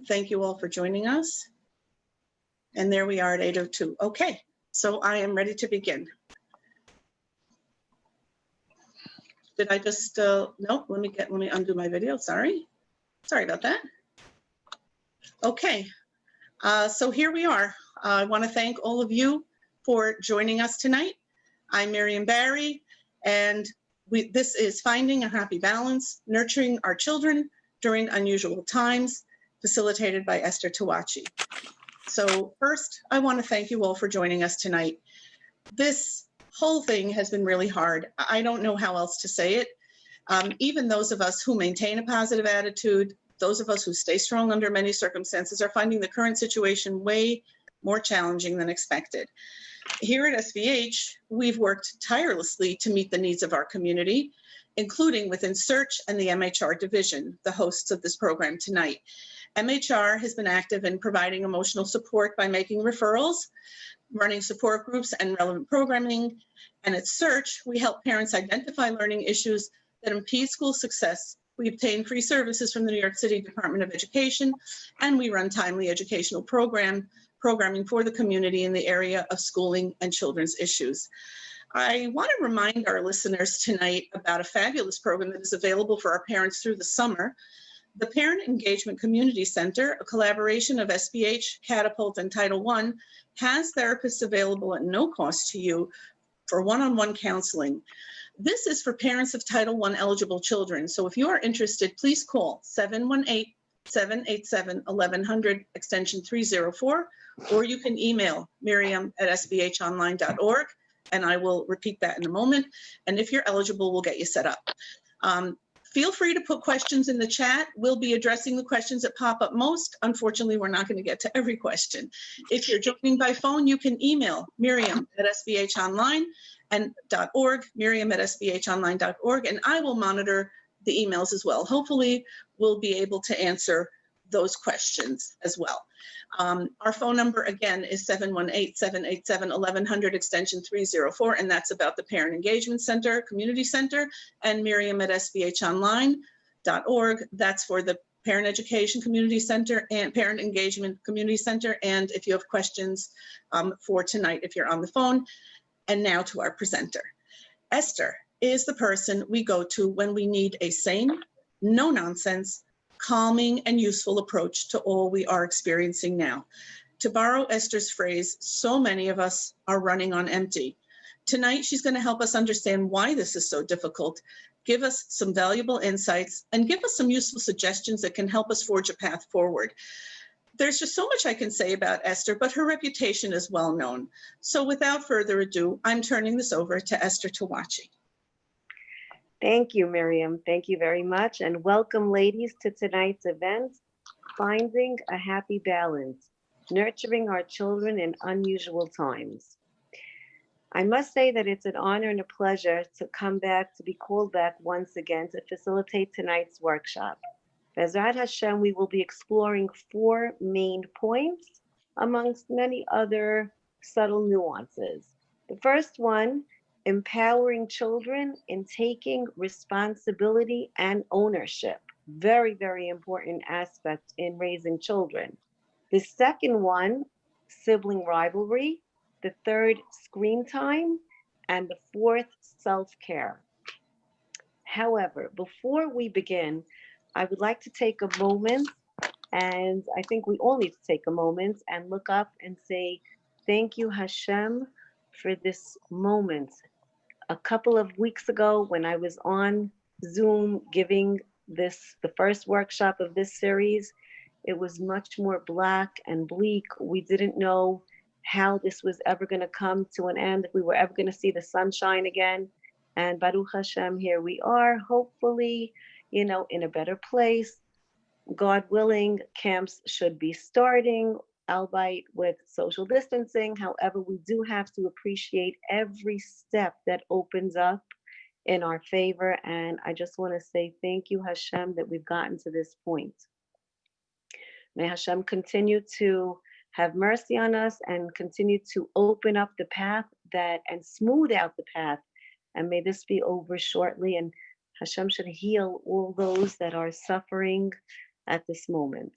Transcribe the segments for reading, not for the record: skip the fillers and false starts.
Thank you all for joining us. And there we are at 8:02. Okay, so I am ready to begin. Did I just, no, let me undo my video, sorry about that. Okay, so here we are. I want to thank all of you for joining us tonight. I'm Miriam Barry, and this is Finding a Happy Balance, Nurturing Our Children During Unusual Times, facilitated by Esther Tawachi. So first, I want to thank you all for joining us tonight. This whole thing has been really hard. I don't know how else to say it. Even those of us who maintain a positive attitude, those of us who stay strong under many circumstances, are finding the current situation way more challenging than expected. Here at SVH, we've worked tirelessly to meet the needs of our community, including within Search and the MHR division, the hosts of this program tonight. MHR has been active in providing emotional support by making referrals, running support groups and relevant programming. And at Search, we help parents identify learning issues that impede school success. We obtain free services from the New York City Department of Education, and we run timely educational programming for the community in the area of schooling and children's issues. I want to remind our listeners tonight about a fabulous program that is available for our parents through the summer. The Parent Engagement Community Center, a collaboration of SBH, Catapult, and Title I, has therapists available at no cost to you for one-on-one counseling. This is for parents of Title I eligible children. So if you are interested, please call 718-787-1100, extension 304, or you can email miriam@sbhonline.org, and I will repeat that in a moment. And if you're eligible, we'll get you set up. Feel free to put questions in the chat. We'll be addressing the questions that pop up most. Unfortunately, we're not going to get to every question. If you're joining by phone, you can email miriam@sbhonline.org, miriam@sbhonline.org, and I will monitor the emails as well. Hopefully, we'll be able to answer those questions as well. Our phone number, again, is 718-787-1100, extension 304, and that's about the Parent Engagement Center, Community Center, and miriam@sbhonline.org. That's for the Parent Education Community Center and Parent Engagement Community Center. And if you have questions for tonight, if you're on the phone. And now to our presenter. Esther is the person we go to when we need a sane, no-nonsense, calming, and useful approach to all we are experiencing now. To borrow Esther's phrase, so many of us are running on empty. Tonight, she's going to help us understand why this is so difficult, give us some valuable insights, and give us some useful suggestions that can help us forge a path forward. There's just so much I can say about Esther, but her reputation is well known. So without further ado, I'm turning this over to Esther Tawachi. Thank you, Miriam. Thank you very much. And welcome, ladies, to tonight's event, Finding a Happy Balance, Nurturing Our Children in Unusual Times. I must say that it's an honor and a pleasure to come back, to be called back once again to facilitate tonight's workshop. Bezrat Hashem, we will be exploring 4 main points amongst many other subtle nuances. The first one, empowering children in taking responsibility and ownership. Very, very important aspect in raising children. The second one, sibling rivalry. The third, screen time. And the fourth, self-care. However, before we begin, I would like to take a moment, and I think we all need to take a moment and look up and say, thank you, Hashem, for this moment. A couple of weeks ago, when I was on Zoom giving the first workshop of this series, it was much more black and bleak. We didn't know how this was ever going to come to an end, if we were ever going to see the sunshine again. And Baruch Hashem, here we are, hopefully, in a better place. God willing, camps should be starting, albeit with social distancing. However, we do have to appreciate every step that opens up in our favor. And I just want to say thank you, Hashem, that we've gotten to this point. May Hashem continue to have mercy on us and continue to open up the path and smooth out the path. And may this be over shortly. And Hashem should heal all those that are suffering at this moment.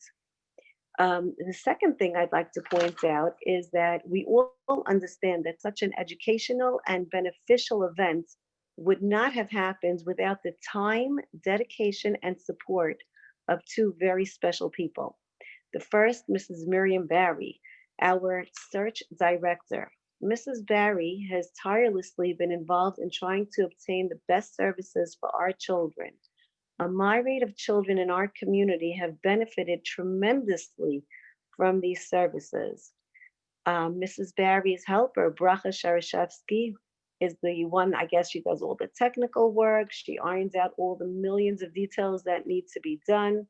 The second thing I'd like to point out is that we all understand that such an educational and beneficial event would not have happened without the time, dedication, and support of two very special people. The first, Mrs. Miriam Barry, our search director. Mrs. Barry has tirelessly been involved in trying to obtain the best services for our children. A myriad of children in our community have benefited tremendously from these services. Mrs. Barry's helper, Bracha Sharashevsky, is the one, I guess she does all the technical work. She irons out all the millions of details that need to be done,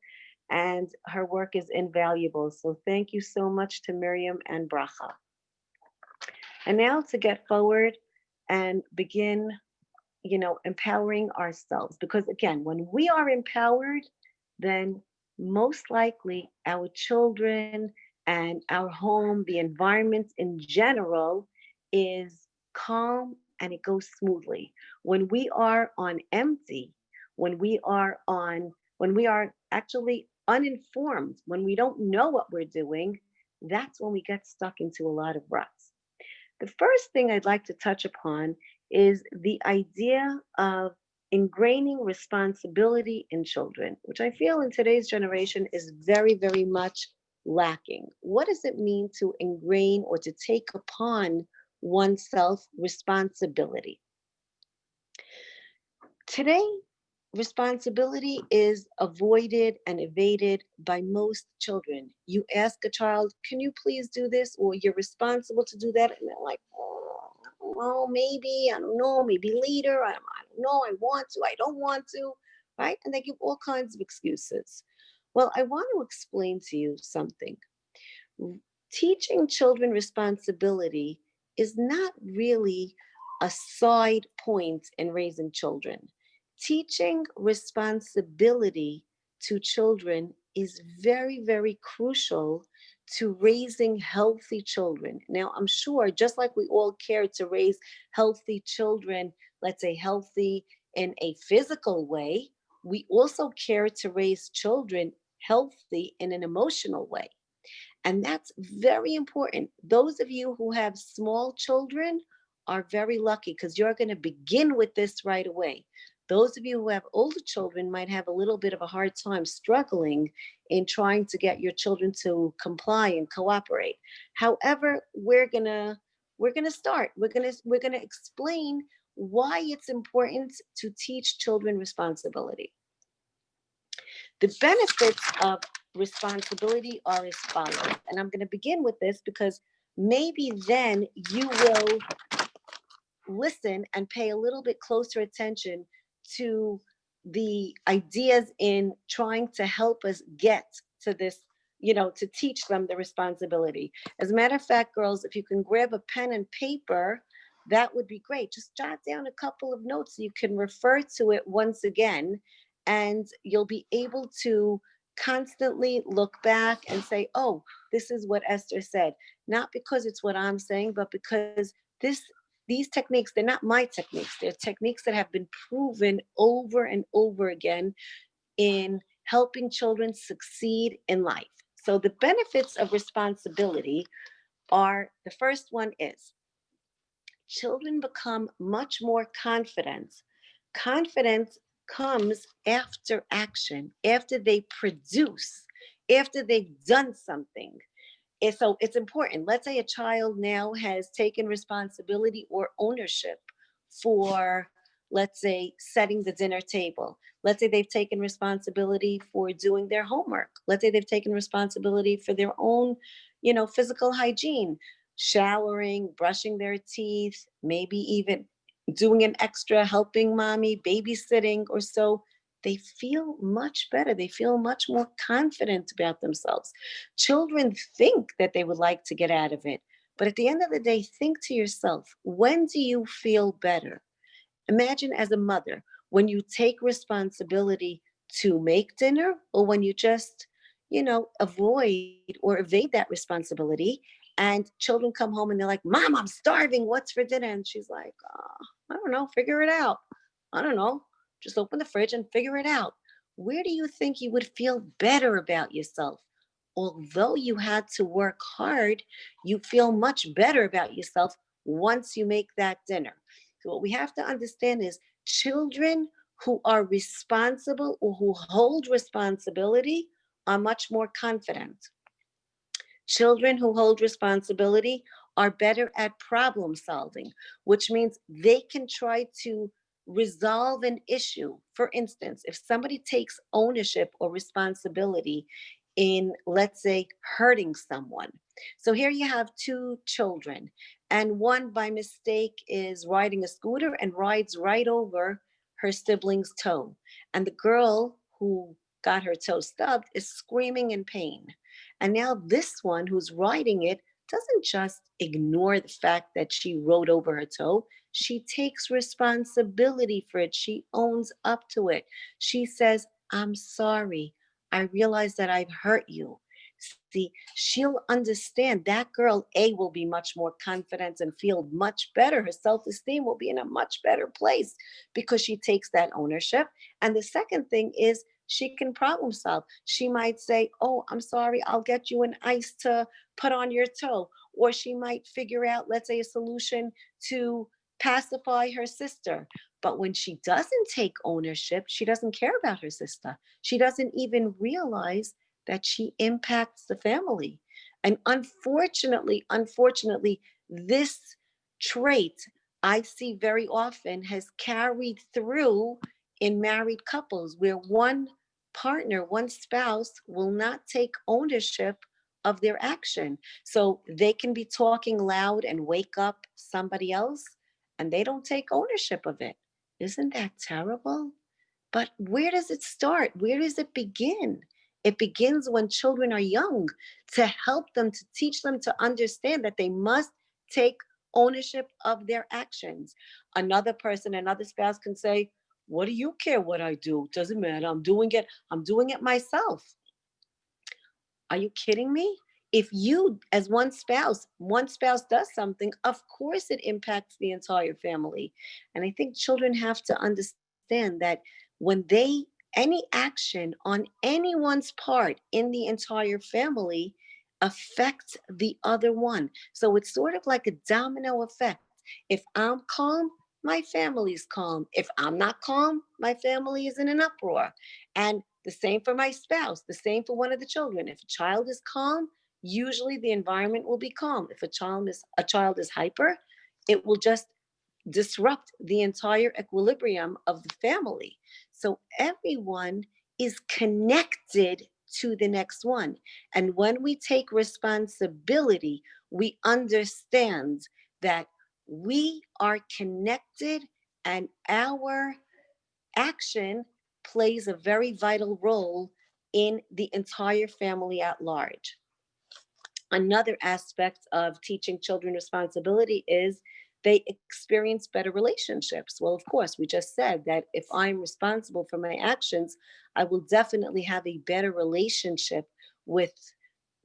and her work is invaluable. So thank you so much to Miriam and Bracha. And now to get forward and begin, empowering ourselves. Because again, when we are empowered, then most likely our children and our home, the environment in general, is calm and it goes smoothly. When we are on empty, when we are actually uninformed, when we don't know what we're doing, that's when we get stuck into a lot of ruts. The first thing I'd like to touch upon is the idea of ingraining responsibility in children, which I feel in today's generation is very, very much lacking. What does it mean to ingrain or to take upon oneself responsibility? Today, responsibility is avoided and evaded by most children. You ask a child, can you please do this? Or you're responsible to do that. And they're like, well, maybe, I don't know, maybe later. I don't know, I want to, I don't want to, right? And they give all kinds of excuses. Well, I want to explain to you something. Teaching children responsibility is not really a side point in raising children. Teaching responsibility to children is very, very crucial to raising healthy children. Now, I'm sure just like we all care to raise healthy children, let's say healthy in a physical way, we also care to raise children healthy in an emotional way. And that's very important. Those of you who have small children are very lucky because you're going to begin with this right away. Those of you who have older children might have a little bit of a hard time struggling in trying to get your children to comply and cooperate. However, we're gonna start. We're gonna explain why it's important to teach children responsibility. The benefits of responsibility are as follows. And I'm going to begin with this because maybe then you will listen and pay a little bit closer attention to the ideas in trying to help us get to this, to teach them the responsibility. As a matter of fact, girls, if you can grab a pen and paper, that would be great. Just jot down a couple of notes so you can refer to it once again, and you'll be able to constantly look back and say, oh, this is what Esther said. Not because it's what I'm saying, but because these techniques, they're not my techniques. They're techniques that have been proven over and over again in helping children succeed in life. So the benefits of responsibility are, the first one is children become much more confident. Confidence comes after action, after they produce, after they've done something. So it's important. Let's say a child now has taken responsibility or ownership for, let's say, setting the dinner table. Let's say they've taken responsibility for doing their homework. Let's say they've taken responsibility for their own, physical hygiene, showering, brushing their teeth, maybe even doing an extra helping mommy, babysitting or so. They feel much better. They feel much more confident about themselves. Children think that they would like to get out of it. But at the end of the day, think to yourself, when do you feel better? Imagine as a mother, when you take responsibility to make dinner, or when you just, avoid or evade that responsibility, and children come home and they're like, Mom, I'm starving. What's for dinner? And she's like, I don't know, figure it out. I don't know. Just open the fridge and figure it out. Where do you think you would feel better about yourself? although you had to work hard, you feel much better about yourself once you make that dinner. So what we have to understand is children who are responsible or who hold responsibility are much more confident. Children who hold responsibility are better at problem solving, which means they can try to resolve an issue. For instance, if somebody takes ownership or responsibility in, let's say, hurting someone. So here you have two children, and one by mistake is riding a scooter and rides right over her sibling's toe. And the girl who got her toe stubbed is screaming in pain. And now this one who's writing it doesn't just ignore the fact that she rode over her toe. She takes responsibility for it. She owns up to it. She says, I'm sorry. I realize that I've hurt you. See, she'll understand that girl, A, will be much more confident and feel much better. Her self esteem will be in a much better place because she takes that ownership. And the second thing is, she can problem solve. She might say, oh, I'm sorry, I'll get you an ice to put on your toe. Or she might figure out, let's say, a solution to pacify her sister. But when she doesn't take ownership, she doesn't care about her sister. She doesn't even realize that she impacts the family. And unfortunately, this trait I see very often has carried through in married couples where one partner, one spouse will not take ownership of their action. So they can be talking loud and wake up somebody else and they don't take ownership of it. Isn't that terrible? But where does it start? Where does it begin? It begins when children are young, to help them, to teach them to understand that they must take ownership of their actions. Another person, another spouse can say, what do you care what I do? Doesn't matter. I'm doing it. I'm doing it myself. Are you kidding me? If you, as one spouse does something, of course it impacts the entire family. And I think children have to understand that when any action on anyone's part in the entire family affects the other one. So it's sort of like a domino effect. If I'm calm, my family's calm. If I'm not calm, my family is in an uproar. And the same for my spouse, the same for one of the children. If a child is calm, usually the environment will be calm. If a child is hyper, it will just disrupt the entire equilibrium of the family. So everyone is connected to the next one. And when we take responsibility, we understand that we are connected and our action plays a very vital role in the entire family at large. Another aspect of teaching children responsibility is they experience better relationships. Well, of course, we just said that if I'm responsible for my actions, I will definitely have a better relationship with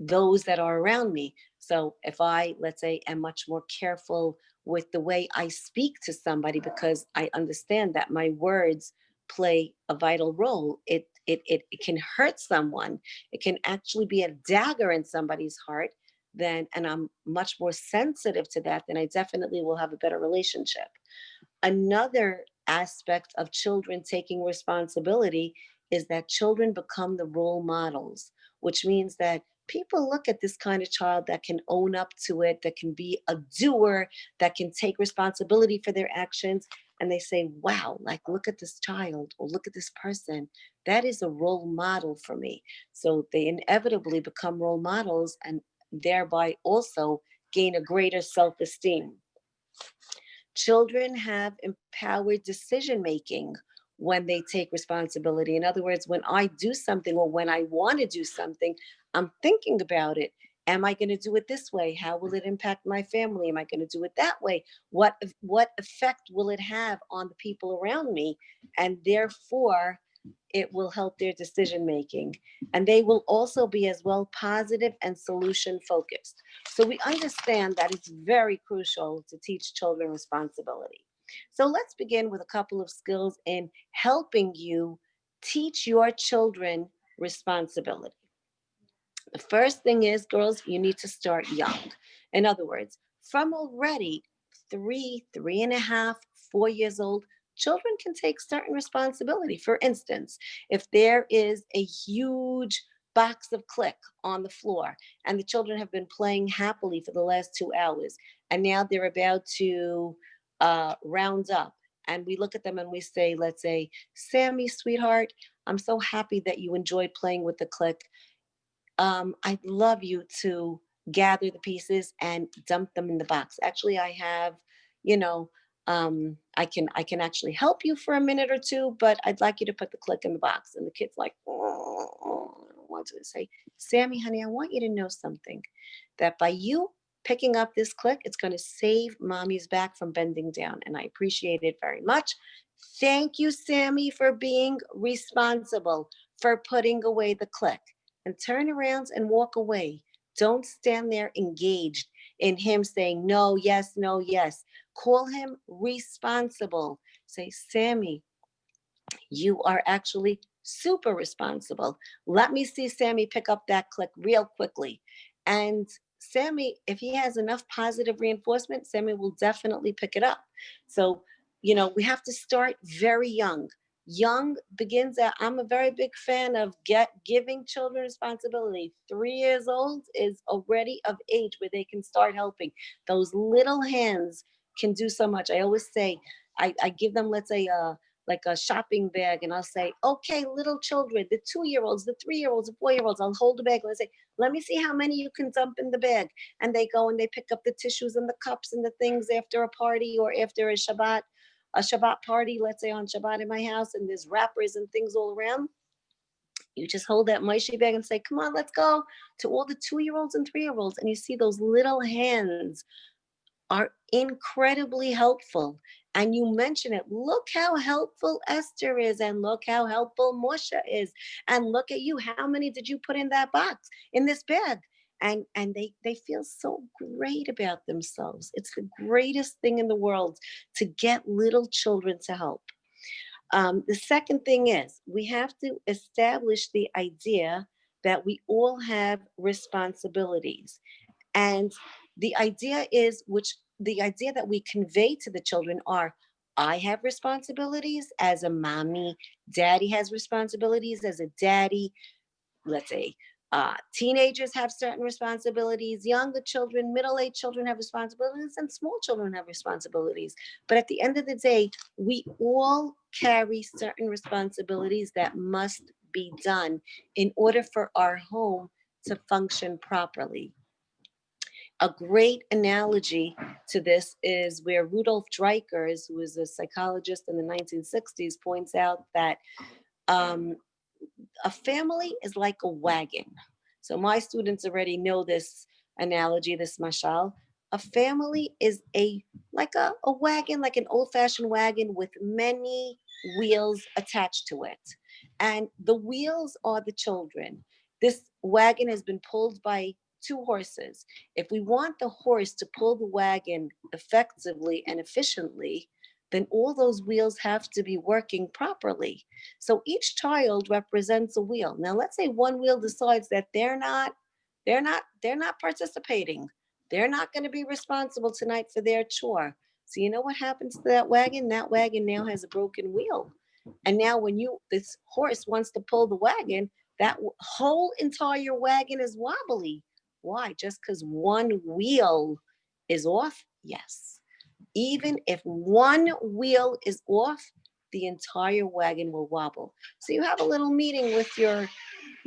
those that are around me. So if I, let's say, am much more careful with the way I speak to somebody because I understand that my words play a vital role, it can hurt someone. It can actually be a dagger in somebody's heart. Then, and I'm much more sensitive to that, then I definitely will have a better relationship. Another aspect of children taking responsibility is that children become the role models, which means that people look at this kind of child that can own up to it, that can be a doer, that can take responsibility for their actions. And they say, wow, like, look at this child or look at this person. That is a role model for me. So they inevitably become role models and thereby also gain a greater self esteem. Children have empowered decision making when they take responsibility. In other words, when I do something or when I want to do something, I'm thinking about it. Am I going to do it this way? How will it impact my family? Am I going to do it that way? What effect will it have on the people around me? And therefore, it will help their decision making. And they will also be as well positive and solution focused. So we understand that it's very crucial to teach children responsibility. So let's begin with a couple of skills in helping you teach your children responsibility. The first thing is, girls, you need to start young. In other words, from already 3.5, 4 years old, children can take certain responsibility. For instance, if there is a huge box of click on the floor and the children have been playing happily for the last 2 hours, and now they're about to round up, and we look at them and we say, let's say, Sammy, sweetheart, I'm so happy that you enjoyed playing with the click. I'd love you to gather the pieces and dump them in the box. Actually, I have, you know, I can actually help you for a minute or two, but I'd like you to put the click in the box. And the kid's like, oh, what do I say? Sammy, honey, I want you to know something. That by you picking up this click, it's going to save mommy's back from bending down. And I appreciate it very much. Thank you, Sammy, for being responsible, for putting away the click. And turn around and walk away. Don't stand there engaged in him saying no, yes, no, yes. Call him responsible. Say, Sammy, you are actually super responsible. Let me see Sammy pick up that click real quickly. And Sammy, if he has enough positive reinforcement, Sammy will definitely pick it up. So, we have to start very young. Young begins at, I'm a very big fan of giving children responsibility. 3 years old is already of age where they can start helping. Those little hands can do so much. I always say, I give them, let's say, like a shopping bag, and I'll say, okay, little children, the 2-year-olds, the 3-year-olds, the 4-year-olds, I'll hold the bag and I say, let me see how many you can dump in the bag. And they go and they pick up the tissues and the cups and the things after a party or after a Shabbat party, let's say on Shabbat in my house, and there's wrappers and things all around. You just hold that mushy bag and say, come on, let's go, to all the 2-year-olds and 3-year-olds. And you see those little hands are incredibly helpful. And you mention it. Look how helpful Esther is, and look how helpful Moshe is. And look at you. How many did you put in that box, in this bag? And they feel so great about themselves. It's the greatest thing in the world to get little children to help. The second thing is, we have to establish the idea that we all have responsibilities. And the idea that we convey to the children are, I have responsibilities as a mommy, daddy has responsibilities as a daddy. Let's say teenagers have certain responsibilities, younger children, middle-aged children have responsibilities, and small children have responsibilities. But at the end of the day, we all carry certain responsibilities that must be done in order for our home to function properly. A great analogy to this is where Rudolf Dreikers, who was a psychologist in the 1960s, points out that um, a family is like a wagon. So my students already know this analogy, this mashal. A family is like a wagon, like an old-fashioned wagon with many wheels attached to it. And the wheels are the children. This wagon has been pulled by 2 horses. If we want the horse to pull the wagon effectively and efficiently, then all those wheels have to be working properly. So each child represents a wheel. Now let's say one wheel decides that they're not participating. They're not going to be responsible tonight for their chore. So you know what happens to that wagon? That wagon now has a broken wheel. And now when this horse wants to pull the wagon, that whole entire wagon is wobbly. Why? Just because one wheel is off? Yes. Even if one wheel is off, the entire wagon will wobble. So you have a little meeting with your,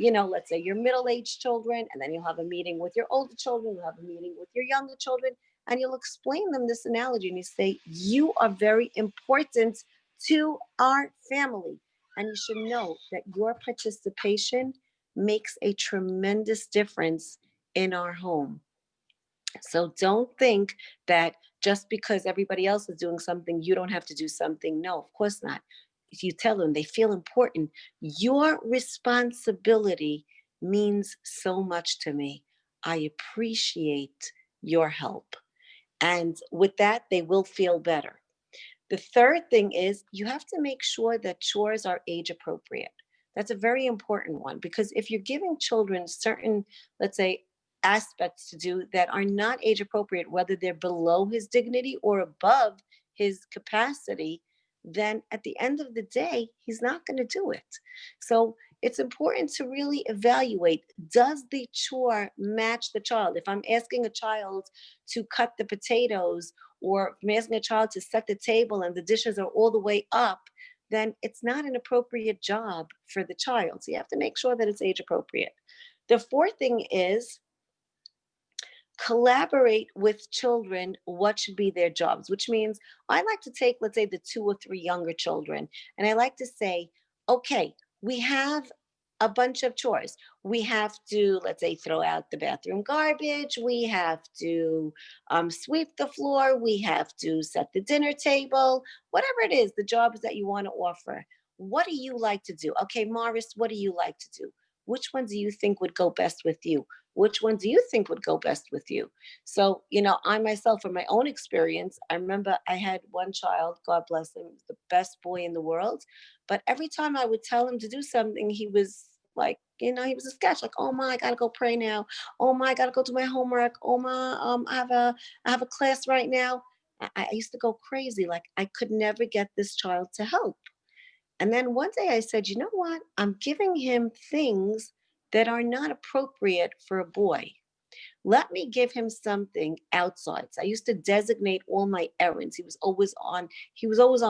let's say your middle-aged children, and then you'll have a meeting with your older children, you'll have a meeting with your younger children, and you'll explain them this analogy. And you say, you are very important to our family. And you should know that your participation makes a tremendous difference in our home. So don't think that just because everybody else is doing something, you don't have to do something. No, of course not. If you tell them they feel important, your responsibility means so much to me. I appreciate your help. And with that, they will feel better. The third thing is, you have to make sure that chores are age appropriate. That's a very important one, because if you're giving children certain, let's say, aspects to do that are not age appropriate, whether they're below his dignity or above his capacity, then at the end of the day, he's not going to do it. So it's important to really evaluate, does the chore match the child? If I'm asking a child to cut the potatoes, or if I'm asking a child to set the table and the dishes are all the way up, then it's not an appropriate job for the child. So you have to make sure that it's age appropriate. The fourth thing is collaborate with children what should be their jobs, which means I like to take, let's say, the 2 or 3 younger children, and I like to say, okay, we have a bunch of chores. We have to, let's say, throw out the bathroom garbage. We have to sweep the floor. We have to set the dinner table, whatever it is, the jobs that you want to offer. What do you like to do? Okay, Morris, what do you like to do? Which one do you think would go best with you? Which one do you think would go best with you? So, I myself, from my own experience, I remember I had one child, God bless him, the best boy in the world. But every time I would tell him to do something, he was like, he was a sketch, like, oh my, I gotta go pray now. Oh my, I gotta go do my homework. Oh my, I have a class right now. I used to go crazy. Like, I could never get this child to help. And then one day I said, you know what? I'm giving him things that are not appropriate for a boy. Let me give him something outside. So I used to designate all my errands. He was always on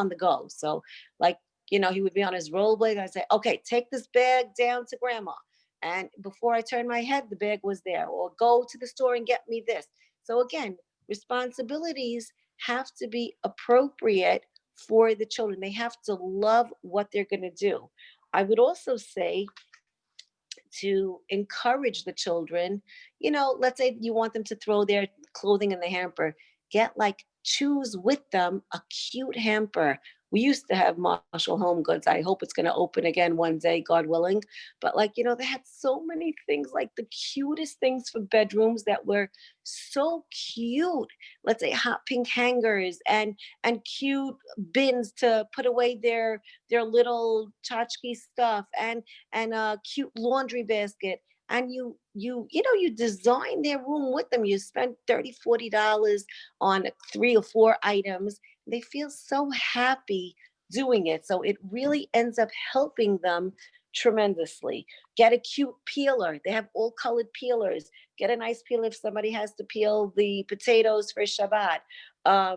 the go. So, like, he would be on his rollerblade. I'd say, okay, take this bag down to grandma. And before I turned my head, the bag was there. Or go to the store and get me this. So again, responsibilities have to be appropriate for the children. They have to love what they're going to do. I would also say, to encourage the children, let's say you want them to throw their clothing in the hamper, choose with them a cute hamper. We used to have Marshall Home Goods. I hope it's going to open again one day, God willing. But they had so many things, like the cutest things for bedrooms that were so cute. Let's say hot pink hangers and cute bins to put away their little tchotchke stuff, and a cute laundry basket. And you design their room with them. You spend $30-$40 on 3 or 4 items. They feel so happy doing it. So it really ends up helping them tremendously. Get a cute peeler. They have all colored peelers. Get a nice peeler if somebody has to peel the potatoes for Shabbat. Ask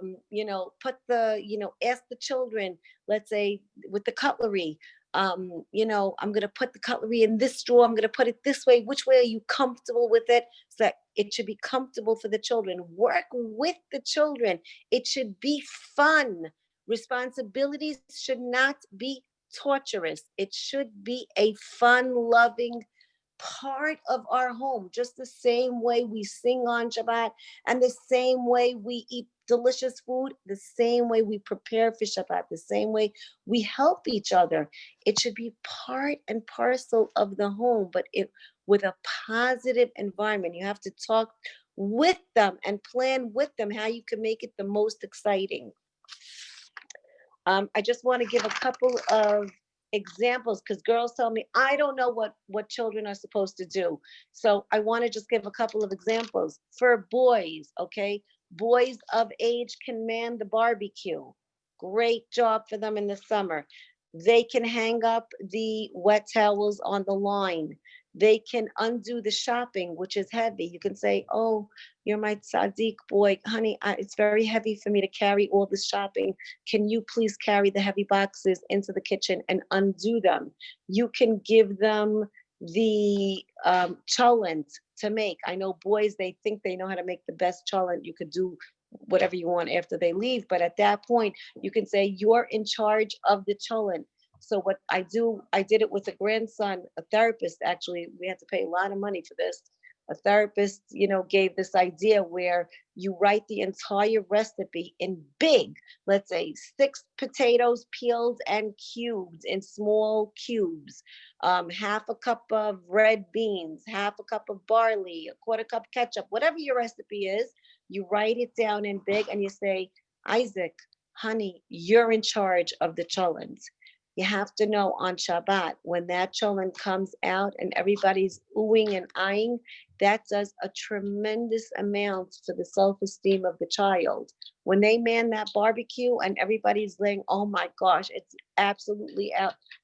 the children, let's say, with the cutlery, I'm going to put the cutlery in this drawer. I'm going to put it this way. Which way are you comfortable with it? So that it should be comfortable for the children. Work with the children. It should be fun. Responsibilities should not be torturous. It should be a fun, loving part of our home, just the same way we sing on Shabbat, and the same way we eat delicious food, the same way we prepare for Shabbat, the same way we help each other. It should be part and parcel of the home, but with a positive environment. You have to talk with them and plan with them how you can make it the most exciting. I just want to give a couple of examples, because girls tell me, I don't know what children are supposed to do. So I want to just give a couple of examples. For boys, okay, boys of age can man the barbecue. Great job for them in the summer. They can hang up the wet towels on the line. They can undo the shopping, which is heavy. You can say, oh, you're my tzaddik boy, honey, it's very heavy for me to carry all this shopping. Can you please carry the heavy boxes into the kitchen and undo them? You can give them the cholent to make. I know boys, they think they know how to make the best cholent. You could do whatever you want after they leave. But at that point, you can say, you're in charge of the cholent. So what I did it with a grandson, a therapist. Actually, we had to pay a lot of money for this. A therapist, gave this idea where you write the entire recipe in big, let's say 6 potatoes peeled and cubed in small cubes, half a cup of red beans, half a cup of barley, a quarter cup ketchup, whatever your recipe is, you write it down in big and you say, Isaac, honey, you're in charge of the cholent. You have to know on Shabbat, when that cholent comes out and everybody's oohing and eyeing, that does a tremendous amount to the self-esteem of the child. When they man that barbecue and everybody's laying, oh my gosh, it's absolutely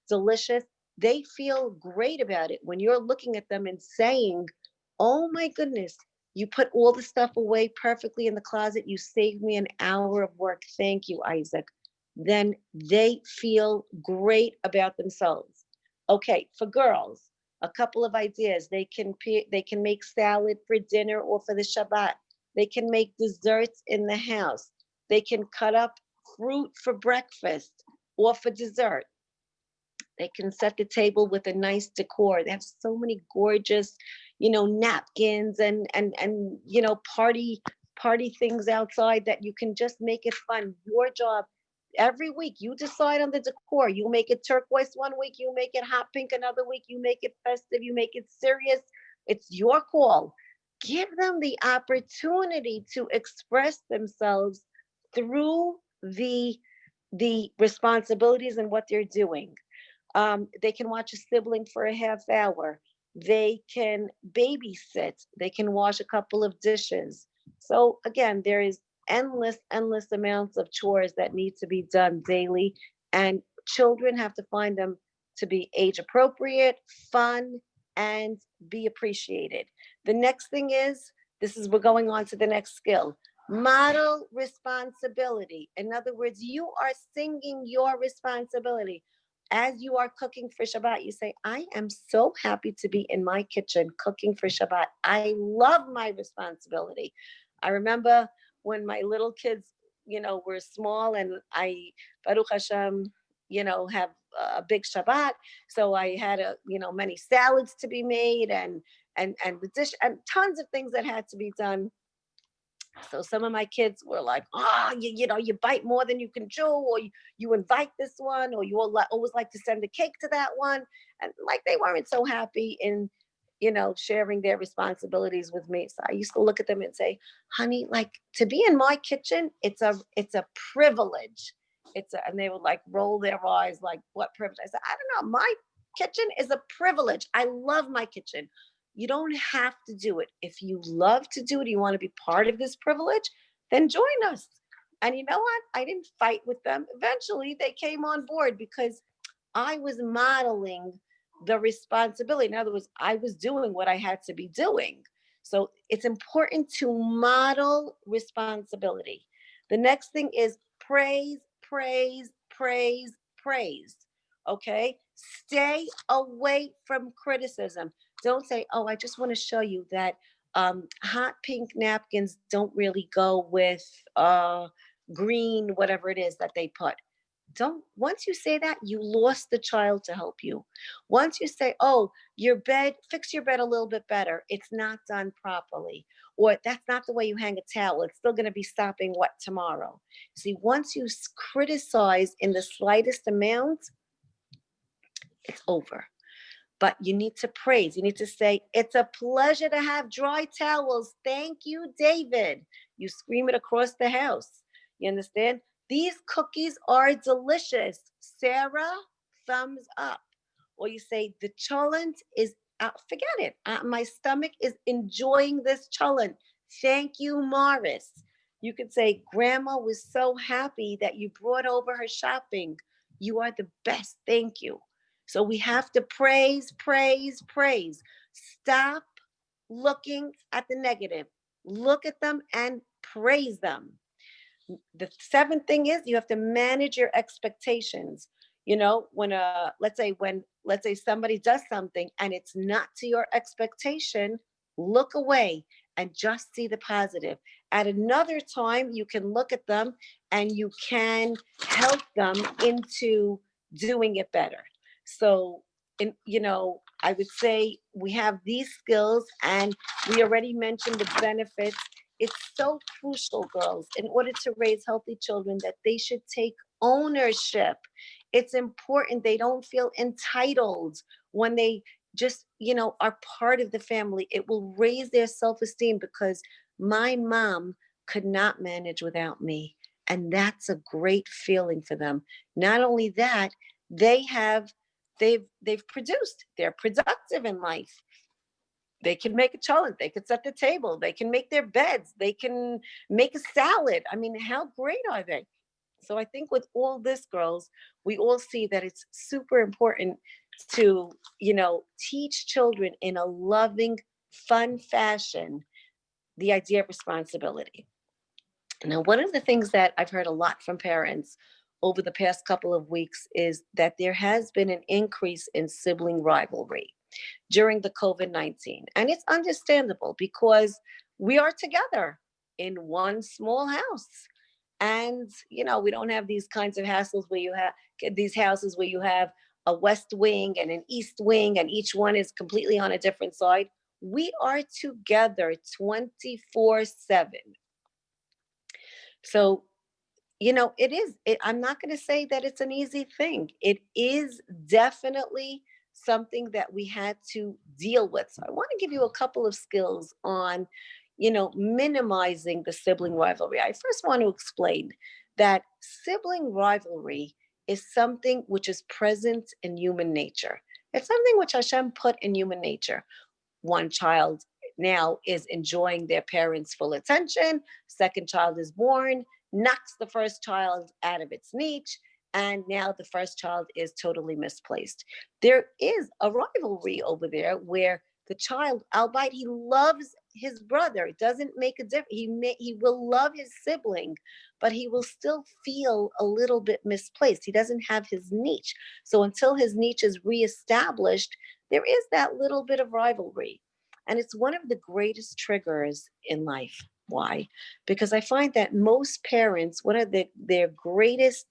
delicious. They feel great about it. When you're looking at them and saying, oh my goodness, you put all the stuff away perfectly in the closet. You saved me an hour of work. Thank you, Isaac. Then they feel great about themselves. Okay, for girls, a couple of ideas. They can make salad for dinner or for the Shabbat. They can make desserts in the house. They can cut up fruit for breakfast or for dessert. They can set the table with a nice decor. They have so many gorgeous, napkins and party things outside that you can just make it fun. Your job every week, you decide on the decor. You make it turquoise one week, you make it hot pink another week, you make it festive, you make it serious. It's your call. Give them the opportunity to express themselves through the responsibilities and what they're doing. They can watch a sibling for a half hour. They can babysit. They can wash a couple of dishes. So again, there is endless amounts of chores that need to be done daily. And children have to find them to be age appropriate, fun, and be appreciated. The next thing is, we're going on to the next skill. Model responsibility. In other words, you are singing your responsibility. As you are cooking for Shabbat, you say, I am so happy to be in my kitchen cooking for Shabbat. I love my responsibility. I remember when my little kids, were small, and I, Baruch Hashem, have a big Shabbat. So I had many salads to be made and the dish and tons of things that had to be done. So some of my kids were like, you bite more than you can chew, or you invite this one, or you always like to send a cake to that one. And like, they weren't so happy in, sharing their responsibilities with me. So I used to look at them and say, honey, like, to be in my kitchen, it's a privilege. And they would like roll their eyes like, what privilege? I said, I don't know. My kitchen is a privilege. I love my kitchen. You don't have to do it. If you love to do it, you want to be part of this privilege, then join us. And you know what? I didn't fight with them. Eventually, they came on board because I was modeling the responsibility. In other words, I was doing what I had to be doing. So it's important to model responsibility. The next thing is praise, praise, praise, praise. Okay? Stay away from criticism. Don't say, oh, I just want to show you that hot pink napkins don't really go with green, whatever it is that they put. Once you say that, you lost the child to help you. Once you say, oh, fix your bed a little bit better, it's not done properly, or that's not the way you hang a towel, it's still going to be stopping wet tomorrow. See, once you criticize in the slightest amount, it's over. But you need to praise. You need to say, it's a pleasure to have dry towels. Thank you, David. You scream it across the house. You understand? These cookies are delicious. Sarah, thumbs up. Or you say, the cholent is, forget it. My stomach is enjoying this cholent. Thank you, Morris. You could say, Grandma was so happy that you brought over her shopping. You are the best. Thank you. So we have to praise, praise, praise. Stop looking at the negative. Look at them and praise them. The seventh thing is you have to manage your expectations. When let's say somebody does something and it's not to your expectation, look away and just see the positive. At another time, you can look at them and you can help them into doing it better. So, I would say we have these skills, and we already mentioned the benefits. It's so crucial, girls, in order to raise healthy children, that they should take ownership. It's important they don't feel entitled when they just, are part of the family. It will raise their self-esteem because my mom could not manage without me. And that's a great feeling for them. Not only that, they've produced. They're productive in life. They can make a cholent, they could set the table, they can make their beds, they can make a salad. I mean, how great are they? So I think with all this, girls, we all see that it's super important to, teach children in a loving, fun fashion the idea of responsibility. Now, one of the things that I've heard a lot from parents over the past couple of weeks is that there has been an increase in sibling rivalry during the COVID-19. And it's understandable because we are together in one small house. And, we don't have these kinds of hassles where you have these houses where you have a west wing and an east wing, and each one is completely on a different side. We are together 24/7. So, I'm not going to say that it's an easy thing. It is definitely something that we had to deal with. So I want to give you a couple of skills on, minimizing the sibling rivalry. I first want to explain that sibling rivalry is something which is present in human nature. It's something which Hashem put in human nature. One child now is enjoying their parents' full attention. Second child is born, knocks the first child out of its niche, and now the first child is totally misplaced. There is a rivalry over there where the child, albeit he loves his brother, it doesn't make a difference. He will love his sibling, but he will still feel a little bit misplaced. He doesn't have his niche. So until his niche is reestablished, there is that little bit of rivalry. And it's one of the greatest triggers in life. Why? Because I find that most parents, one of their greatest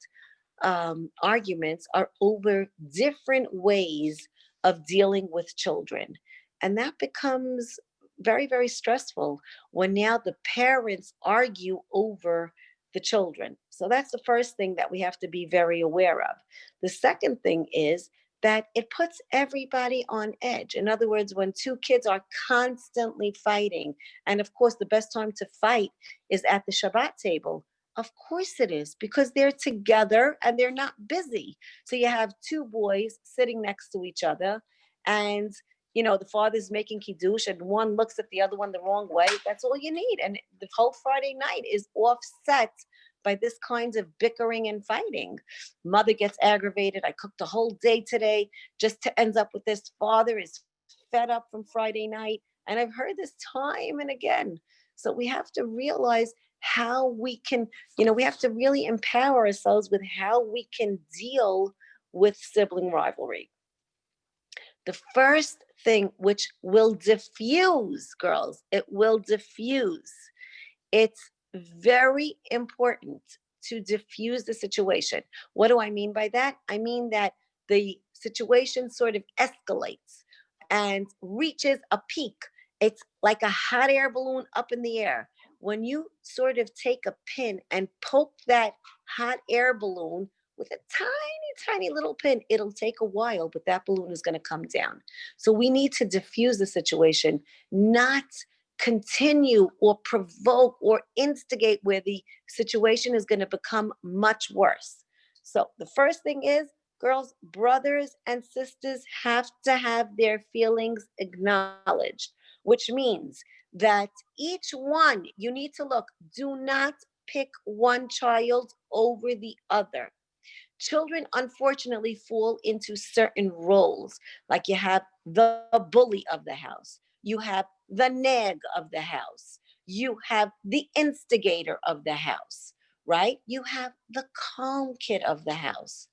arguments are over different ways of dealing with children. And that becomes very, very stressful when now the parents argue over the children. So that's the first thing that we have to be very aware of. The second thing is that it puts everybody on edge. In other words, when two kids are constantly fighting, and of course, the best time to fight is at the Shabbat table. Of course it is, because they're together and they're not busy. So you have two boys sitting next to each other, and the father's making kiddush and one looks at the other one the wrong way. That's all you need. And the whole Friday night is offset by this kind of bickering and fighting. Mother gets aggravated. I cooked the whole day today just to end up with this. Father is fed up from Friday night. And I've heard this time and again. So we have to realize how we can, we have to really empower ourselves with how we can deal with sibling rivalry. The first thing which will diffuse, girls, it will diffuse. It's very important to diffuse the situation. What do I mean by that? I mean that the situation sort of escalates and reaches a peak. It's like a hot air balloon up in the air. When you sort of take a pin and poke that hot air balloon with a tiny, tiny little pin, it'll take a while, but that balloon is going to come down. So we need to diffuse the situation, not continue or provoke or instigate where the situation is going to become much worse. So the first thing is, girls, brothers and sisters have to have their feelings acknowledged, which means that each one, you need to look, do not pick one child over the other. Children, unfortunately, fall into certain roles. Like you have the bully of the house, you have the nag of the house, you have the instigator of the house, right? You have the calm kid of the house.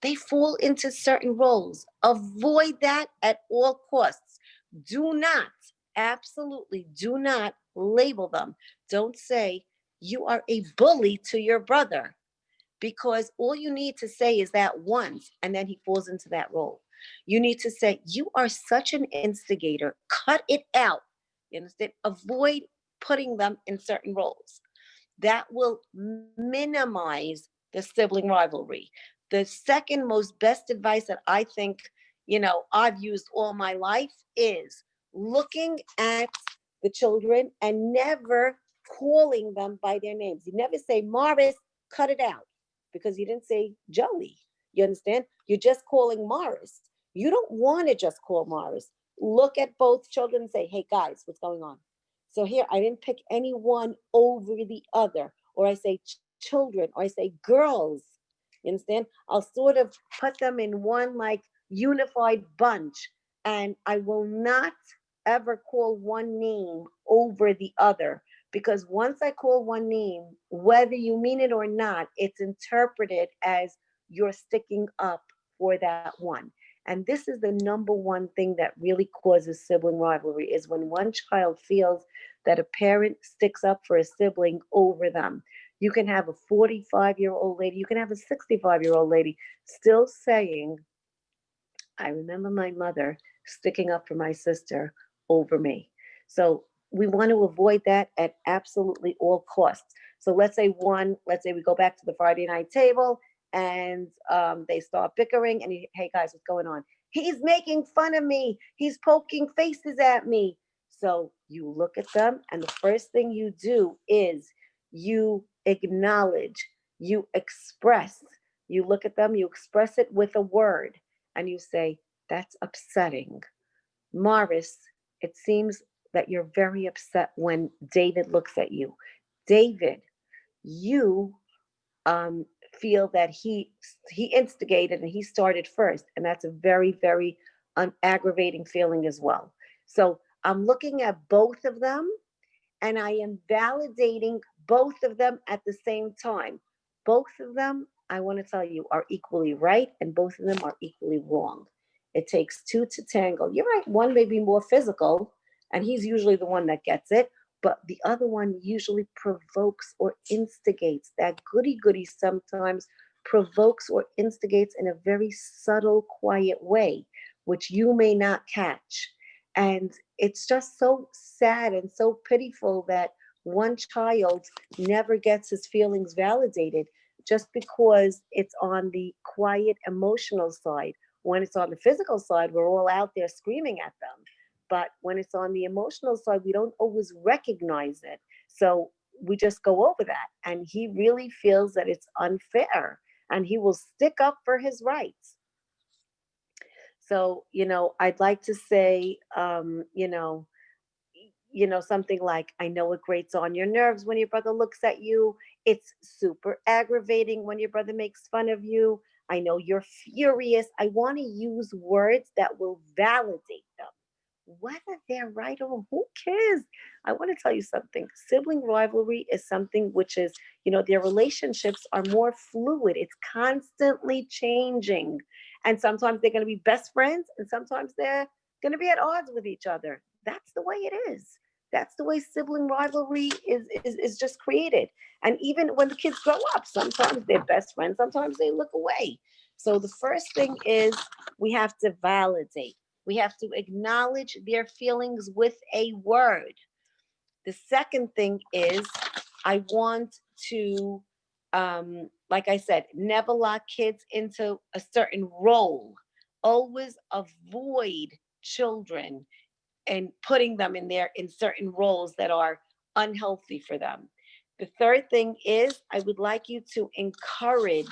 They fall into certain roles. Avoid that at all costs. Do not, absolutely do not label them. Don't say you are a bully to your brother, because all you need to say is that once, and then he falls into that role. You need to say, you are such an instigator. Cut it out. You understand? Avoid putting them in certain roles. That will minimize the sibling rivalry. The second most best advice that I think, I've used all my life is looking at the children and never calling them by their names. You never say, Marvis, cut it out, because you didn't say Joey. You understand? You're just calling Morris. You don't want to just call Morris. Look at both children and say, hey guys, what's going on? So here, I didn't pick any one over the other, or I say children, or I say girls. You understand? I'll sort of put them in one like unified bunch, and I will not ever call one name over the other, because once I call one name, whether you mean it or not, it's interpreted as you're sticking up for that one. And this is the number one thing that really causes sibling rivalry, is when one child feels that a parent sticks up for a sibling over them. You can have a 45-year-old lady, you can have a 65-year-old lady still saying, I remember my mother sticking up for my sister over me. So we want to avoid that at absolutely all costs. So let's say we go back to the Friday night table, and they start bickering, and hey guys, what's going on? He's making fun of me. He's poking faces at me. So you look at them, and the first thing you do is you acknowledge, you express, you look at them, you express it with a word, and you say, that's upsetting. Morris, it seems that you're very upset when David looks at you. David, you feel that he instigated and he started first, and that's a very, very aggravating feeling as well. So I'm looking at both of them, and I am validating both of them at the same time. Both of them, I want to tell you, are equally right, and both of them are equally wrong. It takes two to tango. You're right, one may be more physical, and he's usually the one that gets it, but the other one usually provokes or instigates. That goody-goody sometimes provokes or instigates in a very subtle, quiet way, which you may not catch. And it's just so sad and so pitiful that one child never gets his feelings validated just because it's on the quiet emotional side. When it's on the physical side, we're all out there screaming at them. But when it's on the emotional side, we don't always recognize it. So we just go over that. And he really feels that it's unfair, and he will stick up for his rights. So, I'd like to say, something like, I know it grates on your nerves when your brother looks at you. It's super aggravating when your brother makes fun of you. I know you're furious. I want to use words that will validate them. Whether they're right or wrong, who cares? I want to tell you something. Sibling rivalry is something which is, their relationships are more fluid. It's constantly changing. And sometimes they're going to be best friends, and sometimes they're going to be at odds with each other. That's the way it is. That's the way sibling rivalry is just created. And even when the kids grow up, sometimes they're best friends, sometimes they look away. So the first thing is we have to validate. We have to acknowledge their feelings with a word. The second thing is I want to, like I said, never lock kids into a certain role. Always avoid children and putting them in certain roles that are unhealthy for them. The third thing is I would like you to encourage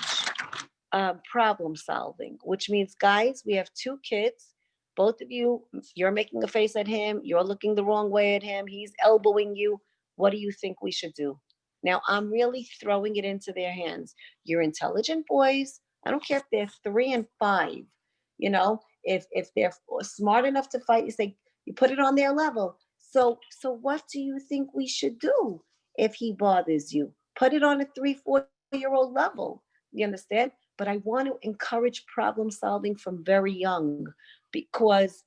problem solving, which means, guys, we have two kids. Both of you, you're making a face at him. You're looking the wrong way at him. He's elbowing you. What do you think we should do? Now, I'm really throwing it into their hands. You're intelligent boys. I don't care if they're 3 and 5. If they're smart enough to fight, you put it on their level. So what do you think we should do if he bothers you? Put it on a 3-4-year-old level. You understand? But I want to encourage problem solving from very young, because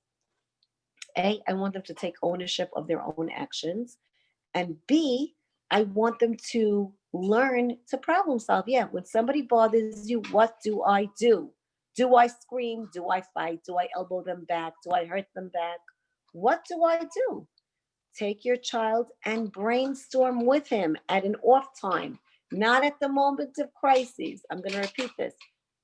A, I want them to take ownership of their own actions, and B, I want them to learn to problem solve. Yeah, when somebody bothers you, what do I do? Do I scream? Do I fight? Do I elbow them back? Do I hurt them back? What do I do? Take your child and brainstorm with him at an off time, not at the moment of crises. I'm going to repeat this.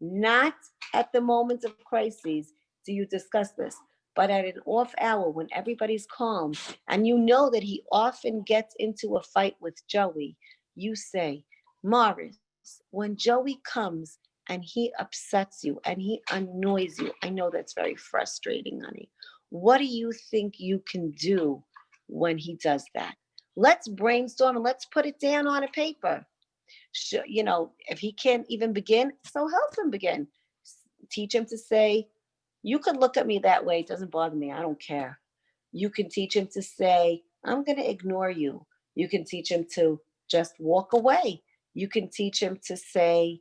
Not at the moment of crises do you discuss this, but at an off hour when everybody's calm and you know that he often gets into a fight with Joey, you say, Morris, when Joey comes, and he upsets you and he annoys you, I know that's very frustrating, honey. What do you think you can do when he does that? Let's brainstorm and let's put it down on a paper. You know, if he can't even begin, so help him begin. Teach him to say, you could look at me that way. It doesn't bother me. I don't care. You can teach him to say, I'm going to ignore you. You can teach him to just walk away. You can teach him to say,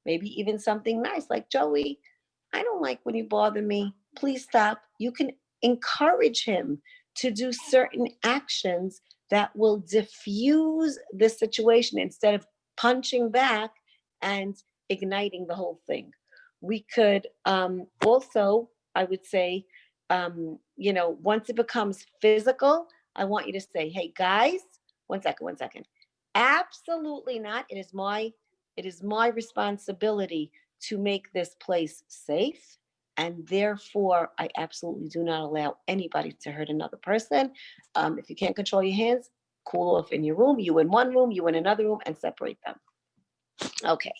maybe even something nice like, Joey, I don't like when you bother me. Please stop. You can encourage him to do certain actions that will diffuse the situation instead of punching back and igniting the whole thing. We could also, I would say, you know, once it becomes physical, I want you to say, hey guys, one second. Absolutely not. It is my responsibility to make this place safe. And therefore, I absolutely do not allow anybody to hurt another person. If you can't control your hands, cool off in your room, you in one room, you in another room, and separate them. Okay,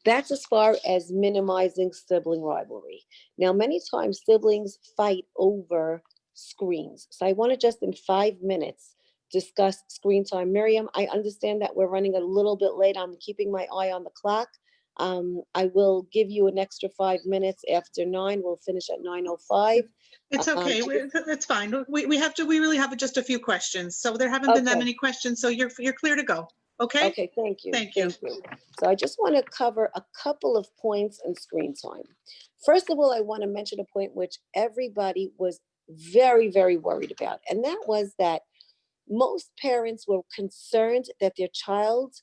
that's as far as minimizing sibling rivalry. Now, many times siblings fight over screens. So I want to just in 5 minutes discuss screen time. Miriam, I understand that we're running a little bit late. I'm keeping my eye on the clock. I will give you an extra 5 minutes after 9. We'll finish at 9:05. It's okay. It's fine. We really have just a few questions. So there haven't been that Okay. many questions. So you're clear to go. Okay. Okay, thank you. Thank you. So I just want to cover a couple of points on screen time. First of all, I want to mention a point which everybody was very, very worried about. And that was that most parents were concerned that their child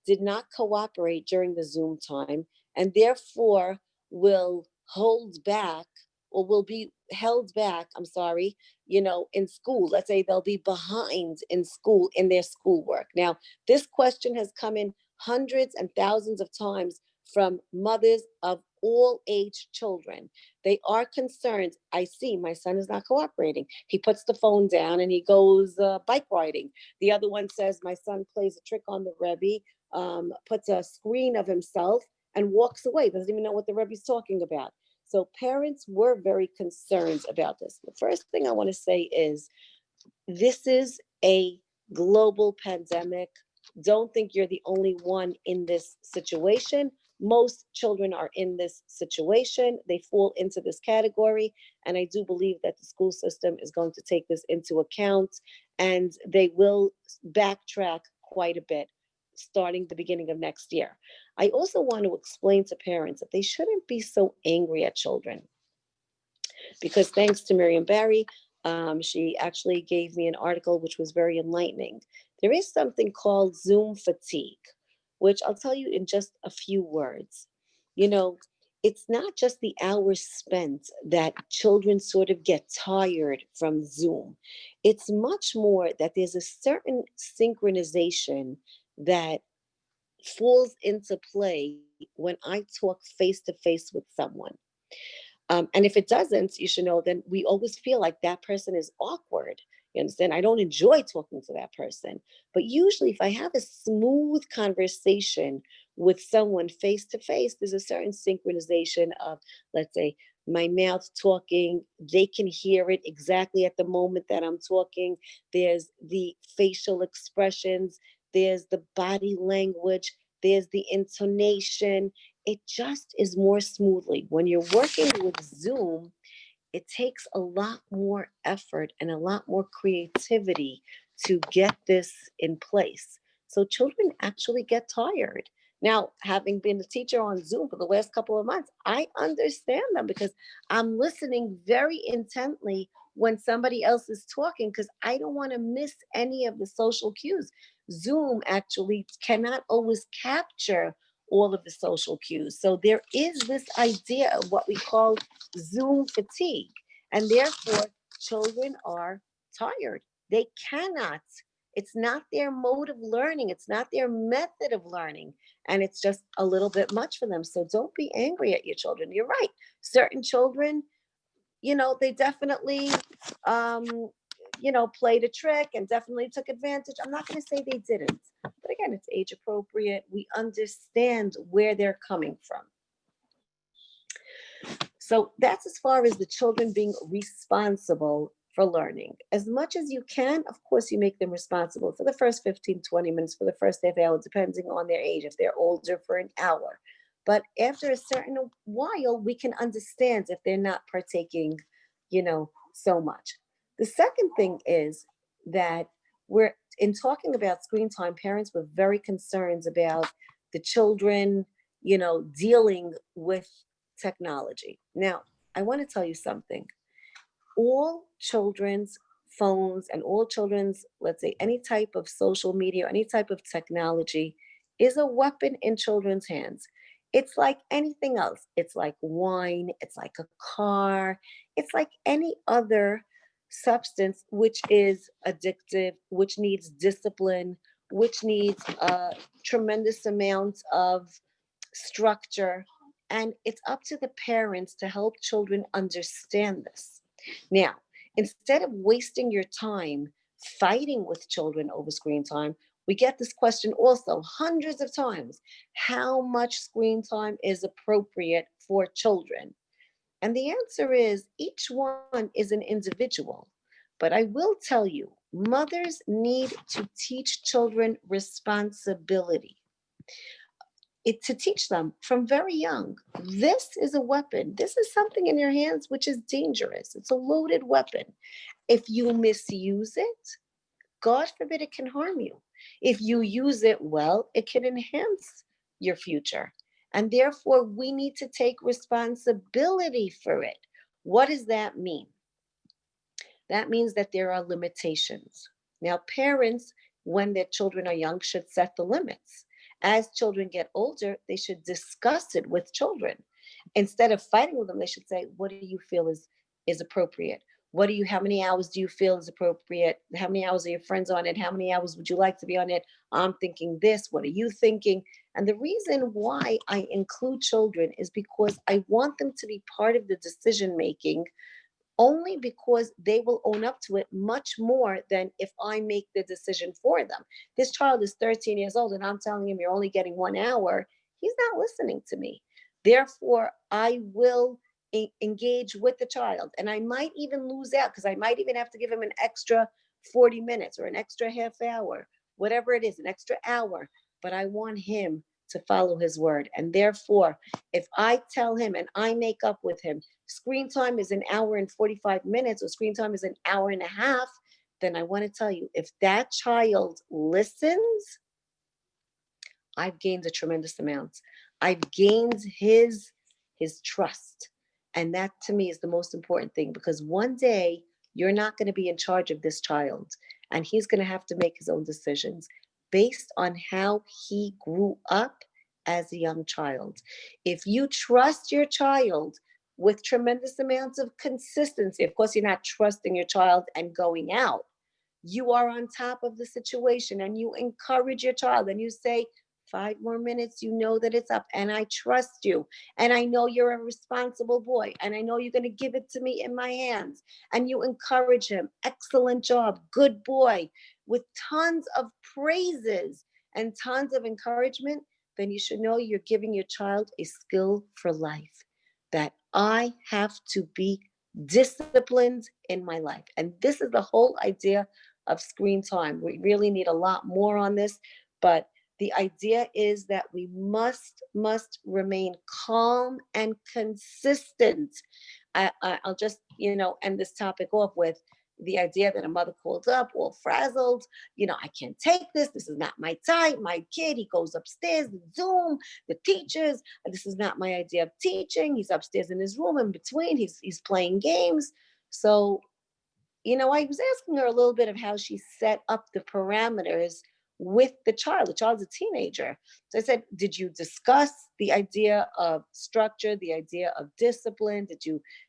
did not cooperate during the Zoom time and therefore will hold back or will be held back, I'm sorry, you know, in school. Let's say they'll be behind in school in their schoolwork. Now, this question has come in hundreds and thousands of times from mothers of all age children. They are concerned. I see my son is not cooperating. He puts the phone down and he goes bike riding. The other one says my son plays a trick on the Rebbe, puts a screen of himself and walks away. Doesn't even know what the Rebbe's talking about. So parents were very concerned about this. The first thing I want to say is this is a global pandemic. Don't think you're the only one in this situation. Most children are in this situation. They fall into this category. And I do believe that the school system is going to take this into account and they will backtrack quite a bit starting the beginning of next year. I also want to explain to parents that they shouldn't be so angry at children because thanks to Miriam Barry, she actually gave me an article which was very enlightening. There is something called Zoom fatigue, which I'll tell you in just a few words. You know, it's not just the hours spent that children sort of get tired from Zoom. It's much more that there's a certain synchronization that falls into play when I talk face to face with someone. And if it doesn't, you should know, then we always feel like that person is awkward. You understand? I don't enjoy talking to that person. But usually, if I have a smooth conversation with someone face to face, there's a certain synchronization of, let's say, my mouth talking, they can hear it exactly at the moment that I'm talking. There's the facial expressions, there's the body language, there's the intonation. It just is more smoothly. When you're working with Zoom, it takes a lot more effort and a lot more creativity to get this in place. So children actually get tired. Now, having been a teacher on Zoom for the last couple of months, I understand them because I'm listening very intently when somebody else is talking because I don't want to miss any of the social cues. Zoom actually cannot always capture all of the social cues. So there is this idea of what we call Zoom fatigue. And therefore, children are tired. They cannot. It's not their mode of learning. It's not their method of learning. And it's just a little bit much for them. So don't be angry at your children. You're right. Certain children, you know, they definitely, you know, played a trick and definitely took advantage. I'm not going to say they didn't, but again, it's age appropriate. We understand where they're coming from. So that's as far as the children being responsible for learning. As much as you can, of course, you make them responsible for the first 15, 20 minutes, for the first half hour, depending on their age. If they're older, for an hour. But after a certain while, we can understand if they're not partaking, so much. The second thing is that we're in talking about screen time, parents were very concerned about the children, dealing with technology. Now, I want to tell you something. All children's phones and all children's, let's say, any type of social media, any type of technology is a weapon in children's hands. It's like anything else. It's like wine, it's like a car, it's like any other substance which is addictive, which needs discipline, which needs a tremendous amount of structure. And it's up to the parents to help children understand this. Now, instead of wasting your time fighting with children over screen time, we get this question also hundreds of times. How much screen time is appropriate for children? And the answer is each one is an individual. But I will tell you, mothers need to teach children responsibility. To teach them from very young. This is a weapon. This is something in your hands which is dangerous. It's a loaded weapon. If you misuse it, God forbid it can harm you. If you use it well, it can enhance your future. And therefore, we need to take responsibility for it. What does that mean? That means that there are limitations. Now, parents, when their children are young, should set the limits. As children get older, they should discuss it with children. Instead of fighting with them, they should say, what do you feel is appropriate? How many hours do you feel is appropriate? How many hours are your friends on it? How many hours would you like to be on it? I'm thinking this, what are you thinking? And the reason why I include children is because I want them to be part of the decision making, only because they will own up to it much more than if I make the decision for them. This child is 13 years old and I'm telling him you're only getting 1 hour. He's not listening to me. Therefore, I will engage with the child, and I might even lose out because I might even have to give him an extra 40 minutes or an extra half hour, whatever it is, an extra hour, but I want him to follow his word. And therefore, if I tell him and I make up with him, screen time is 1 hour and 45 minutes or screen time is 1 hour and a half, then I want to tell you, if that child listens, I've gained a tremendous amount. I've gained his trust. And that to me is the most important thing, because one day you're not going to be in charge of this child and he's going to have to make his own decisions based on how he grew up as a young child. If you trust your child with tremendous amounts of consistency, of course, you're not trusting your child and going out. You are on top of the situation and you encourage your child and you say, 5 more minutes, you know that it's up, and I trust you, and I know you're a responsible boy, and I know you're going to give it to me in my hands, and you encourage him. Excellent job, good boy, with tons of praises and tons of encouragement, then you should know you're giving your child a skill for life, that I have to be disciplined in my life. And this is the whole idea of screen time. We really need a lot more on this, but the idea is that we must remain calm and consistent. I'll just, end this topic off with the idea that a mother called up all frazzled. I can't take this. This is not my type. My kid, he goes upstairs, Zoom, the teachers. This is not my idea of teaching. He's upstairs in his room in between. He's playing games. So, I was asking her a little bit of how she set up the parameters with the child. The child's a teenager. So I said, did you discuss the idea of structure, the idea of discipline?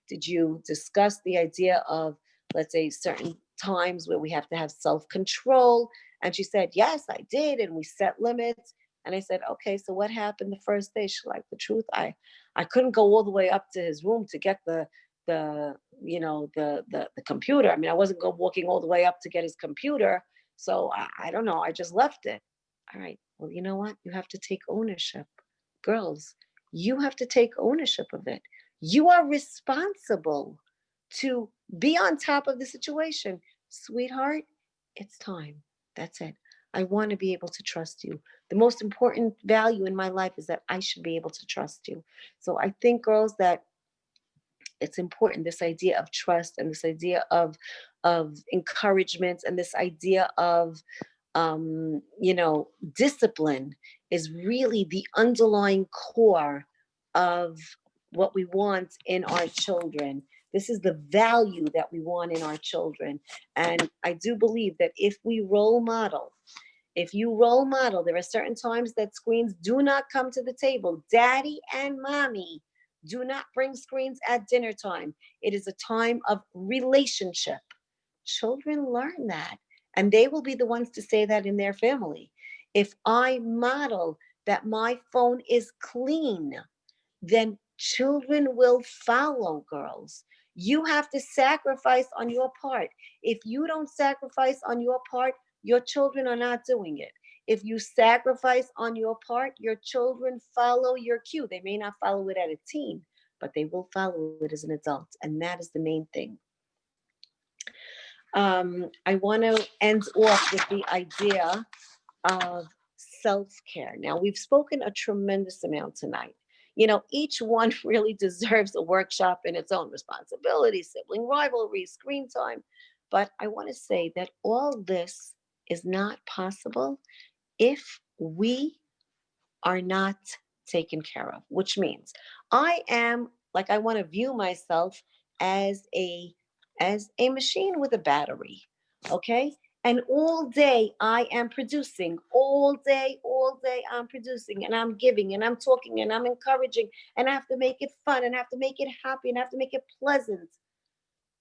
Did you discuss the idea of, let's say, certain times where we have to have self-control? And she said, yes, I did. And we set limits. And I said, okay, so what happened the first day? She's like, the truth, I couldn't go all the way up to his room to get the computer. I mean, I wasn't walking all the way up to get his computer. So I don't know. I just left it. All right, well, you know what? You have to take ownership. Girls, you have to take ownership of it. You are responsible to be on top of the situation. Sweetheart, it's time. That's it. I want to be able to trust you. The most important value in my life is that I should be able to trust you. So I think, girls, that it's important, this idea of trust and this idea of encouragement and this idea of discipline is really the underlying core of what we want in our children. This is the value that we want in our children. And I do believe that if you role model, there are certain times that screens do not come to the table. Daddy and mommy do not bring screens at dinner time. It is a time of relationship. Children learn that, and they will be the ones to say that in their family. If I model that my phone is clean, then children will follow, girls. You have to sacrifice on your part. If you don't sacrifice on your part, your children are not doing it. If you sacrifice on your part, your children follow your cue. They may not follow it at a teen, but they will follow it as an adult. And that is the main thing. I want to end off with the idea of self-care. Now, we've spoken a tremendous amount tonight. Each one really deserves a workshop in its own: responsibility, sibling rivalry, screen time. But I want to say that all this is not possible if we are not taken care of, which means I want to view myself as a machine with a battery. Okay. And all day I am producing, all day I'm producing, and I'm giving and I'm talking and I'm encouraging, and I have to make it fun and I have to make it happy and I have to make it pleasant.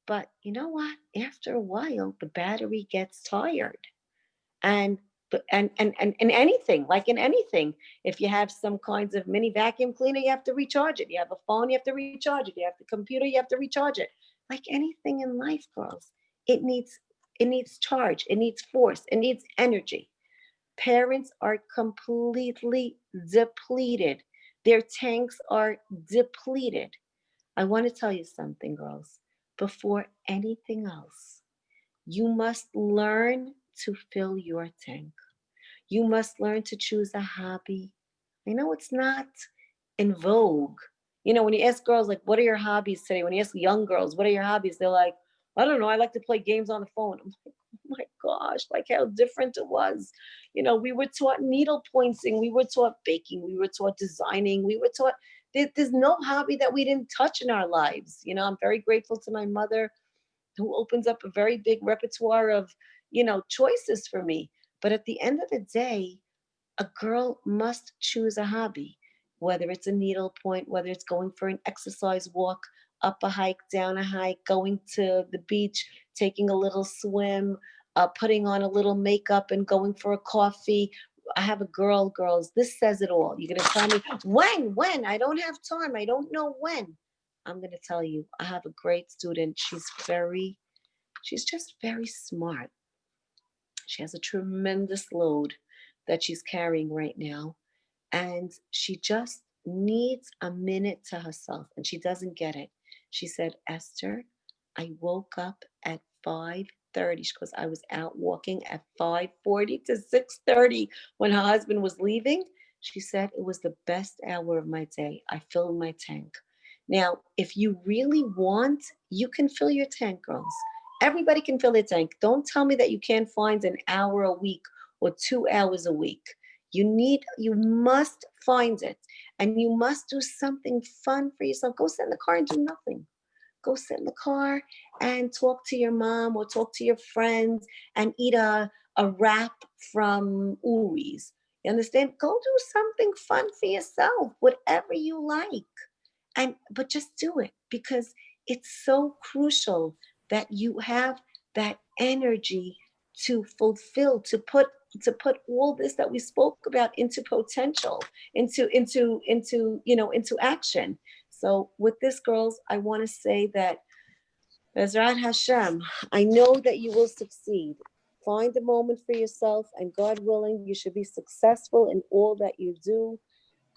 But you know what? After a while, the battery gets tired. And and anything, like in anything, if you have some kinds of mini vacuum cleaner, you have to recharge it. You have a phone, you have to recharge it. You have the computer, you have to recharge it. Like anything in life, girls, it needs charge, it needs force, it needs energy. Parents are completely depleted. Their tanks are depleted. I want to tell you something, girls. Before anything else, you must learn to fill your tank. You must learn to choose a hobby. I know it's not in vogue. When you ask girls, like, what are your hobbies today? When you ask young girls, what are your hobbies? They're like, I don't know. I like to play games on the phone. I'm like, oh my gosh, like how different it was. We were taught needle pointing. We were taught baking. We were taught designing. We were taught, there's no hobby that we didn't touch in our lives. I'm very grateful to my mother, who opens up a very big repertoire of, choices for me. But at the end of the day, a girl must choose a hobby, whether it's a needlepoint, whether it's going for an exercise walk, up a hike, down a hike, going to the beach, taking a little swim, putting on a little makeup and going for a coffee. I have a girls, this says it all. You're going to tell me when? I don't have time. I don't know when. I'm going to tell you, I have a great student. She's just very smart. She has a tremendous load that she's carrying right now. And she just needs a minute to herself, and she doesn't get it. She said, Esther, I woke up at 5:30. She goes, I was out walking at 5:40 to 6:30 when her husband was leaving. She said it was the best hour of my day. I filled my tank. Now, if you really want, you can fill your tank, girls. Everybody can fill their tank. Don't tell me that you can't find an hour a week or 2 hours a week. You must find it, and you must do something fun for yourself. Go sit in the car and do nothing. Go sit in the car and talk to your mom or talk to your friends and eat a wrap from Uri's. You understand? Go do something fun for yourself, whatever you like. But just do it, because it's so crucial that you have that energy to fulfill, to put all this that we spoke about into potential, into action. So with this, girls, I want to say that Bezrat Hashem, I know that you will succeed. find a moment for yourself, and God willing, you should be successful in all that you do.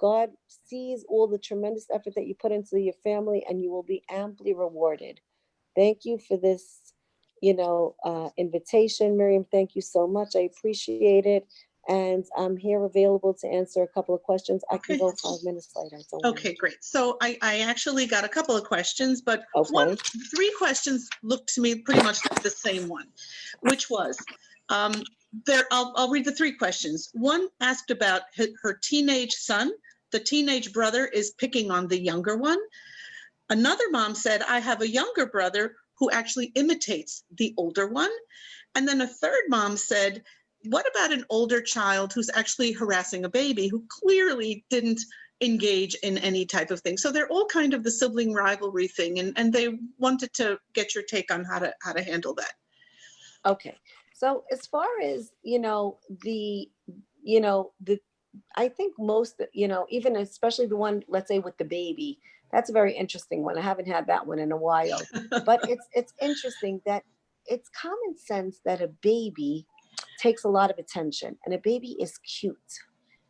God sees all the tremendous effort that you put into your family, and you will be amply rewarded. Thank you for this, invitation, Miriam. Thank you so much. I appreciate it. And I'm here available to answer a couple of questions. I can Okay. go 5 minutes later. Don't Okay, great. So I actually got a couple of questions, but Okay. three questions looked to me pretty much like the same one, which was, I'll read the three questions. One asked about her teenage son. The teenage brother is picking on the younger one. Another mom said, I have a younger brother who actually imitates the older one. And then a third mom said, what about an older child who's actually harassing a baby who clearly didn't engage in any type of thing? So they're all kind of the sibling rivalry thing, and they wanted to get your take on how to handle that. Okay. So as far as, I think most, even especially the one, let's say with the baby, that's a very interesting one. I haven't had that one in a while, but it's interesting that it's common sense that a baby takes a lot of attention, and a baby is cute.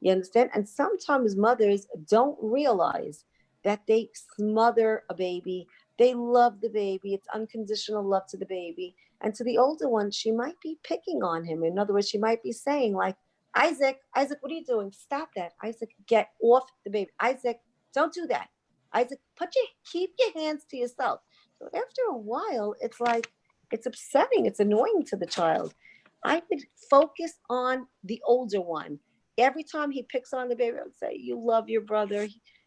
You understand? And sometimes mothers don't realize that they smother a baby. They love the baby. It's unconditional love to the baby. And to the older one, she might be picking on him. In other words, she might be saying like, Isaac, what are you doing? Stop that. Isaac, get off the baby. Isaac, don't do that. Isaac, keep your hands to yourself. So after a while, it's like, it's upsetting. It's annoying to the child. I would focus on the older one. Every time he picks on the baby, I would say, you love your brother.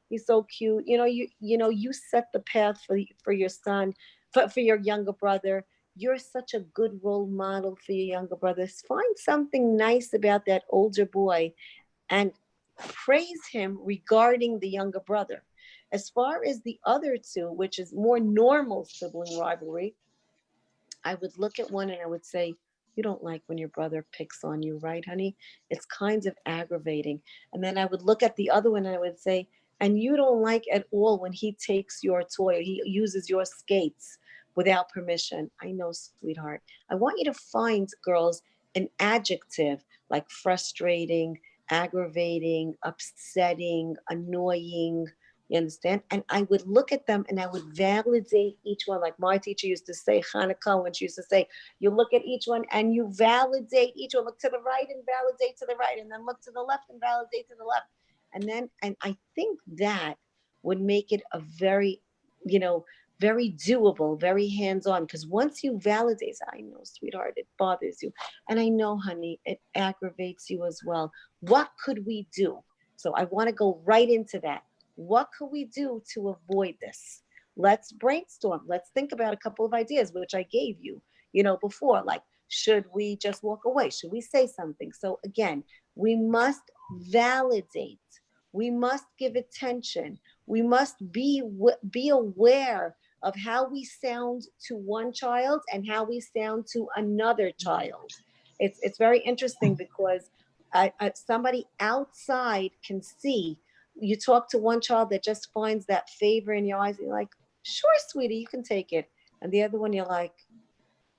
He's so cute. You set the path for your son, for your younger brother. You're such a good role model for your younger brothers. Find something nice about that older boy and praise him regarding the younger brother. As far as the other two, which is more normal sibling rivalry, I would look at one and I would say, you don't like when your brother picks on you, right, honey? It's kind of aggravating. And then I would look at the other one and I would say, and you don't like at all when he takes your toy, or he uses your skates without permission. I know, sweetheart. I want you to find, girls, an adjective like frustrating, aggravating, upsetting, annoying. You understand? And I would look at them and I would validate each one. Like my teacher used to say, Hanukkah, when she used to say, you look at each one and you validate each one. Look to the right and validate to the right, and then look to the left and validate to the left. And I think that would make it a very, very doable, very hands-on. Because once you validate, I know, sweetheart, it bothers you. And I know, honey, it aggravates you as well. What could we do? So I want to go right into that. What could we do to avoid this? Let's brainstorm. Let's think about a couple of ideas, which I gave you, before, like, should we just walk away? Should we say something? So again, we must validate. We must give attention. We must be aware of how we sound to one child and how we sound to another child. It's very interesting because somebody outside can see. You talk to one child that just finds that favor in your eyes, and you're like, sure, sweetie, you can take it. And the other one, you're like,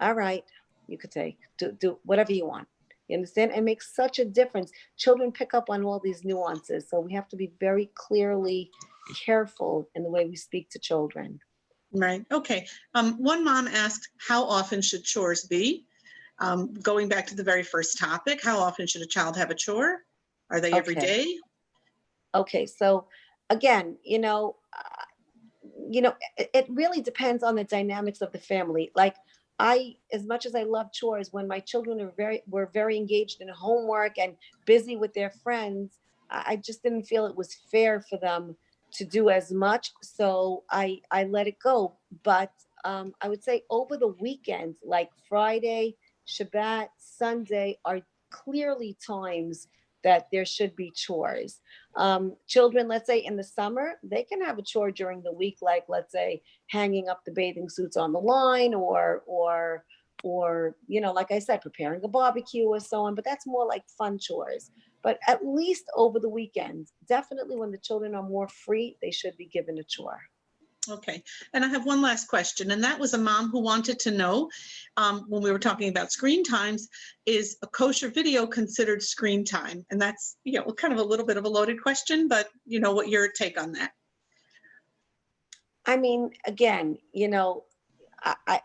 all right, you could take, do whatever you want. You understand? It makes such a difference. Children pick up on all these nuances. So we have to be very clearly careful in the way we speak to children. Right. Okay. One mom asked, how often should chores be? Going back to the very first topic, how often should a child have a chore? Are they every day? Okay. So again, it really depends on the dynamics of the family. Like as much as I love chores, when my children were very engaged in homework and busy with their friends, I just didn't feel it was fair for them to do as much. So I let it go. But I would say over the weekends, like Friday, Shabbat, Sunday, are clearly times that there should be chores. Children, let's say in the summer, they can have a chore during the week, like let's say hanging up the bathing suits on the line, or like I said, preparing a barbecue or so on. But that's more like fun chores. But at least over the weekends, definitely when the children are more free, they should be given a chore. Okay, and I have one last question, and that was a mom who wanted to know, when we were talking about screen times, is a kosher video considered screen time? And that's, you know, kind of a little bit of a loaded question, but you know, what your take on that? I mean, again, you know, I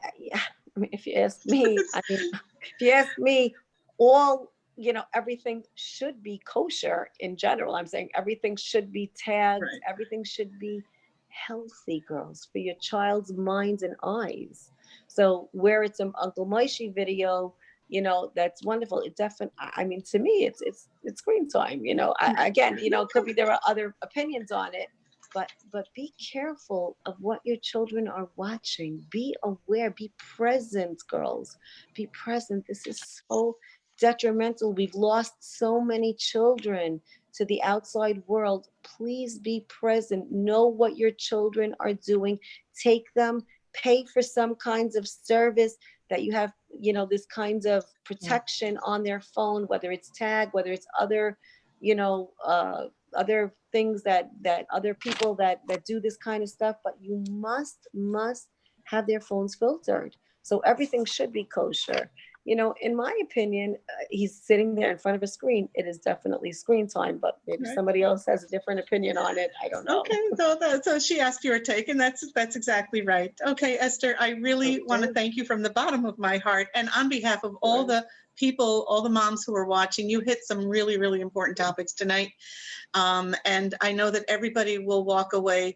mean, if you ask me, I mean, if you ask me, all, you know, everything should be kosher in general. I'm saying everything should be tagged, Right. everything should be healthy, girls, for your child's minds and eyes. So where it's an Uncle Moishy video, you know, that's wonderful. It definitely, I mean, to me, it's screen time. You know, again, you know, it could be there are other opinions on it, but be careful of what your children are watching. Be aware, be present, girls. Be present. This is so detrimental. We've lost so many children to the outside world. Please be present. Know what your children are doing. Take them, pay for some kinds of service that you have, you know, this kinds of protection on their phone, whether it's tag, whether it's other, you know, other things that other people that do this kind of stuff. But you must have their phones filtered, so everything should be kosher. You know, in my opinion, he's sitting there in front of a screen. It is definitely screen time, but maybe Right. somebody else has a different opinion on it. I don't know. Okay, so she asked your take, and that's exactly right. Okay, Esther, I really want to Okay. thank you from the bottom of my heart, and on behalf of all Sure. the people, all the moms who are watching. You hit some really, really important topics tonight, and I know that everybody will walk away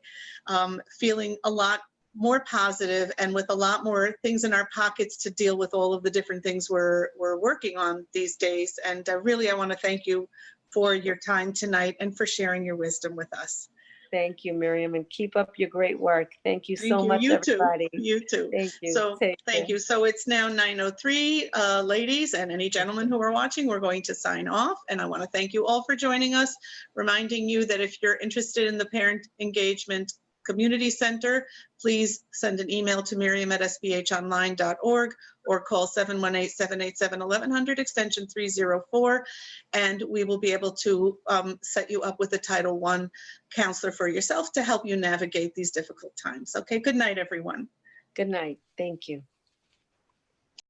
feeling a lot more positive and with a lot more things in our pockets to deal with all of the different things we're working on these days. And really, I want to thank you for your time tonight and for sharing your wisdom with us. Thank you, Miriam, and keep up your great work. Thank you Thank so you. much, You too. everybody. You too. Thank you. So Take thank care. you. So it's now 9:03, ladies, and any gentlemen who are watching, we're going to sign off. And I want to thank you all for joining us, reminding you that if you're interested in the Parent Engagement Community Center, please send an email to miriam@sbhonline.org or call 718-787-1100 extension 304, and we will be able to set you up with a Title I counselor for yourself to help you navigate these difficult times. Okay, good night, everyone. Good night. Thank you.